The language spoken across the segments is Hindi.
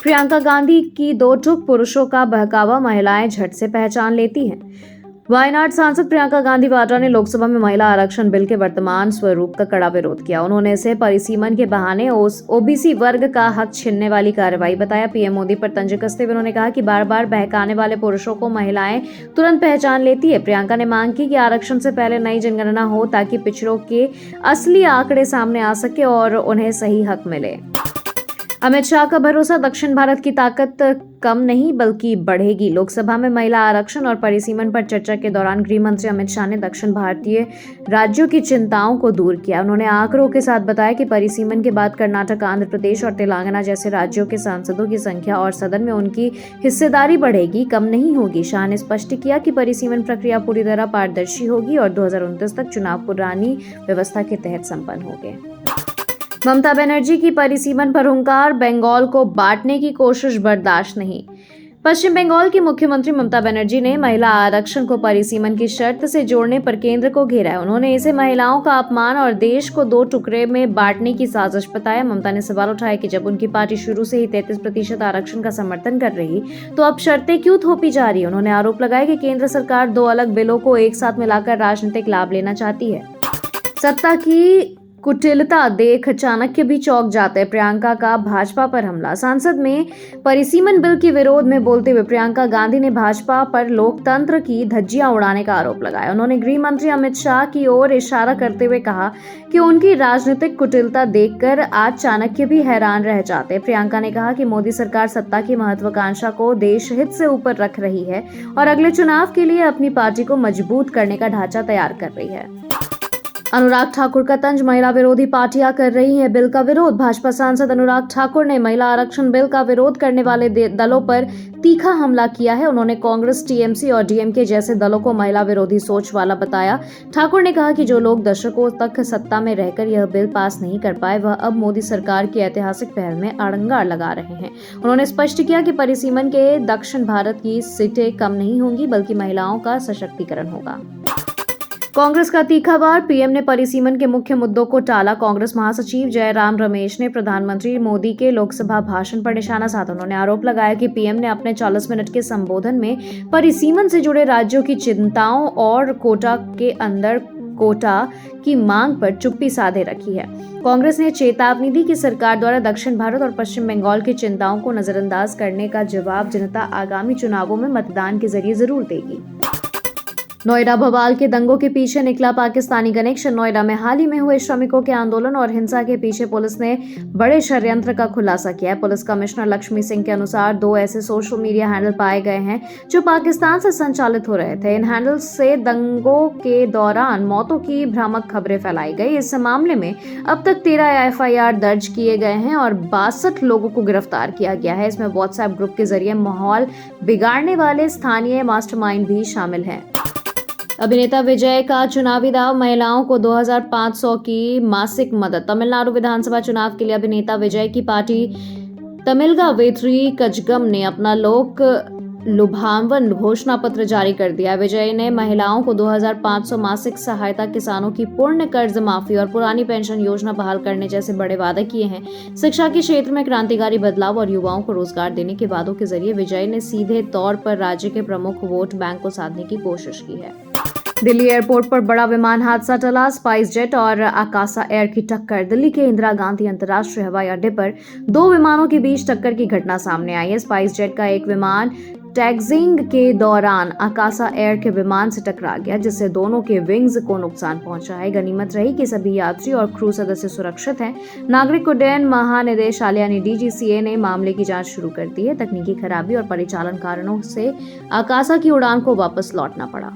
प्रियंका गांधी की दो टूक पुरुषों का बहकावा महिलाएं झट से पहचान लेती हैं। वायनाड सांसद प्रियंका गांधी वाड्रा ने लोकसभा में महिला आरक्षण बिल के वर्तमान स्वरूप का कड़ा विरोध किया। उन्होंने इसे परिसीमन के बहाने ओबीसी वर्ग का हक छीनने वाली कार्रवाई बताया। पीएम मोदी पर तंज कसते हुए उन्होंने कहा कि बार बार बहकाने वाले पुरुषों को महिलाएं तुरंत पहचान लेती है। प्रियंका ने मांग की कि आरक्षण से पहले नई जनगणना हो ताकि पिछड़ों के असली आंकड़े सामने आ सके और उन्हें सही हक मिले। अमित शाह का भरोसा, दक्षिण भारत की ताकत कम नहीं बल्कि बढ़ेगी। लोकसभा में महिला आरक्षण और परिसीमन पर चर्चा के दौरान गृह मंत्री अमित शाह ने दक्षिण भारतीय राज्यों की चिंताओं को दूर किया। उन्होंने आंकड़ों के साथ बताया कि परिसीमन के बाद कर्नाटक, आंध्र प्रदेश और तेलंगाना जैसे राज्यों के सांसदों की संख्या और सदन में उनकी हिस्सेदारी बढ़ेगी, कम नहीं होगी। शाह ने स्पष्ट किया कि परिसीमन प्रक्रिया पूरी तरह पारदर्शी होगी और 2029 तक चुनाव पुरानी व्यवस्था के तहत संपन्न होंगे। ममता बनर्जी की परिसीमन पर हुंकार, बंगाल को बांटने की कोशिश बर्दाश्त नहीं। पश्चिम बंगाल की मुख्यमंत्री ममता बनर्जी ने महिला आरक्षण को परिसीमन की शर्त से जोड़ने पर केंद्र को घेरा है। उन्होंने इसे महिलाओं का अपमान और देश को दो टुकड़े में बांटने की साजिश बताया। ममता ने सवाल उठाया कि जब उनकी पार्टी शुरू से ही 33% आरक्षण का समर्थन कर रही तो अब शर्तें क्यों थोपी जा रही है। उन्होंने आरोप लगाया कि केंद्र सरकार दो अलग बिलों को एक साथ मिलाकर राजनीतिक लाभ लेना चाहती है। सत्ता की कुटिलता देख चाणक्य भी चौंक जाते। प्रियंका का भाजपा पर हमला। संसद में परिसीमन बिल के विरोध में बोलते हुए प्रियंका गांधी ने भाजपा पर लोकतंत्र की धज्जियां उड़ाने का आरोप लगाया। उन्होंने गृह मंत्री अमित शाह की ओर इशारा करते हुए कहा कि उनकी राजनीतिक कुटिलता देखकर आज चाणक्य भी हैरान रह जाते। प्रियंका ने कहा कि मोदी सरकार सत्ता की महत्वाकांक्षा को देश हित से ऊपर रख रही है और अगले चुनाव के लिए अपनी पार्टी को मजबूत करने का ढांचा तैयार कर रही है। अनुराग ठाकुर का तंज, महिला विरोधी पार्टियां कर रही हैं बिल का विरोध। भाजपा सांसद अनुराग ठाकुर ने महिला आरक्षण बिल का विरोध करने वाले दलों पर तीखा हमला किया है। उन्होंने कांग्रेस, टीएमसी और डीएमके जैसे दलों को महिला विरोधी सोच वाला बताया। ठाकुर ने कहा कि जो लोग दशकों तक सत्ता में रहकर यह बिल पास नहीं कर पाए वह अब मोदी सरकार की ऐतिहासिक पहल में अड़ंगा लगा रहे हैं। उन्होंने स्पष्ट किया कि परिसीमन के दक्षिण भारत की सीटें कम नहीं होंगी बल्कि महिलाओं का सशक्तिकरण होगा। कांग्रेस का तीखा वार, पीएम ने परिसीमन के मुख्य मुद्दों को टाला। कांग्रेस महासचिव जयराम रमेश ने प्रधानमंत्री मोदी के लोकसभा भाषण पर निशाना साधा। उन्होंने आरोप लगाया कि पीएम ने अपने 40 मिनट के संबोधन में परिसीमन से जुड़े राज्यों की चिंताओं और कोटा के अंदर कोटा की मांग पर चुप्पी साधे रखी है। कांग्रेस ने चेतावनी दी कि सरकार द्वारा दक्षिण भारत और पश्चिम बंगाल की चिंताओं को नजरअंदाज करने का जवाब जनता आगामी चुनावों में मतदान के जरिए जरूर देगी। नोएडा भोपाल के दंगों के पीछे निकला पाकिस्तानी कनेक्शन। नोएडा में हाल ही में हुए श्रमिकों के आंदोलन और हिंसा के पीछे पुलिस ने बड़े षड्यंत्र का खुलासा किया है। पुलिस कमिश्नर लक्ष्मी सिंह के अनुसार 2 ऐसे सोशल मीडिया हैंडल पाए गए हैं जो पाकिस्तान से संचालित हो रहे थे। इन हैंडल से दंगों के दौरान मौतों की भ्रामक खबरें फैलाई गई। इस मामले में अब तक 13 एफआईआर दर्ज किए गए हैं और 62 लोगों को गिरफ्तार किया गया है। इसमें व्हाट्सएप ग्रुप के जरिए माहौल बिगाड़ने वाले स्थानीय मास्टरमाइंड भी शामिल हैं। अभिनेता विजय का चुनावी दाव, महिलाओं को 2500 की मासिक मदद। तमिलनाडु विधानसभा चुनाव के लिए अभिनेता विजय की पार्टी तमिलगा वेथ्री कजगम ने अपना लोक लुभावन घोषणा पत्र जारी कर दिया। विजय ने महिलाओं को 2500 मासिक सहायता, किसानों की पूर्ण कर्ज माफी और पुरानी पेंशन योजना बहाल करने जैसे बड़े वादे किए हैं। शिक्षा के क्षेत्र में क्रांतिकारी बदलाव और युवाओं को रोजगार देने के वादों के जरिए विजय ने सीधे तौर पर राज्य के प्रमुख वोट बैंक को साधने की कोशिश की है। दिल्ली एयरपोर्ट पर बड़ा विमान हादसा टला। स्पाइस जेट और आकाशा एयर की टक्कर। दिल्ली के इंदिरा गांधी अंतर्राष्ट्रीय हवाई अड्डे पर 2 विमानों के बीच टक्कर की घटना सामने आई है। स्पाइस जेट का एक विमान टैक्सिंग के दौरान आकाशा एयर के विमान से टकरा गया जिससे दोनों के विंग्स को नुकसान पहुंचा है। गनीमत रही कि सभी यात्री और क्रू सदस्य सुरक्षित हैं। नागरिक उड्डयन महानिदेशालय यानी डीजीसीए ने मामले की जांच शुरू कर दी है। तकनीकी खराबी और परिचालन कारणों से आकाशा की उड़ान को वापस लौटना पड़ा।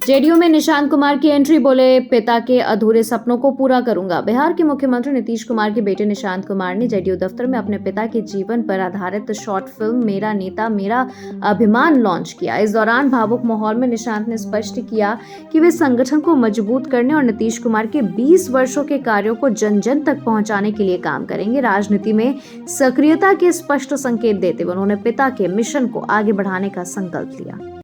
जेडीयू में निशांत कुमार की एंट्री, बोले पिता के अधूरे सपनों को पूरा करूंगा। बिहार के मुख्यमंत्री नीतीश कुमार के बेटे निशांत कुमार ने जेडीयू दफ्तर में अपने पिता के जीवन पर आधारित शॉर्ट फिल्म मेरा नेता मेरा अभिमान लॉन्च किया। इस दौरान भावुक माहौल में निशांत ने स्पष्ट किया कि वे संगठन को मजबूत करने और नीतीश कुमार के 20 वर्षों के कार्यों को जन जन तक पहुंचाने के लिए काम करेंगे। राजनीति में सक्रियता के स्पष्ट संकेत देते हुए उन्होंने पिता के मिशन को आगे बढ़ाने का संकल्प लिया।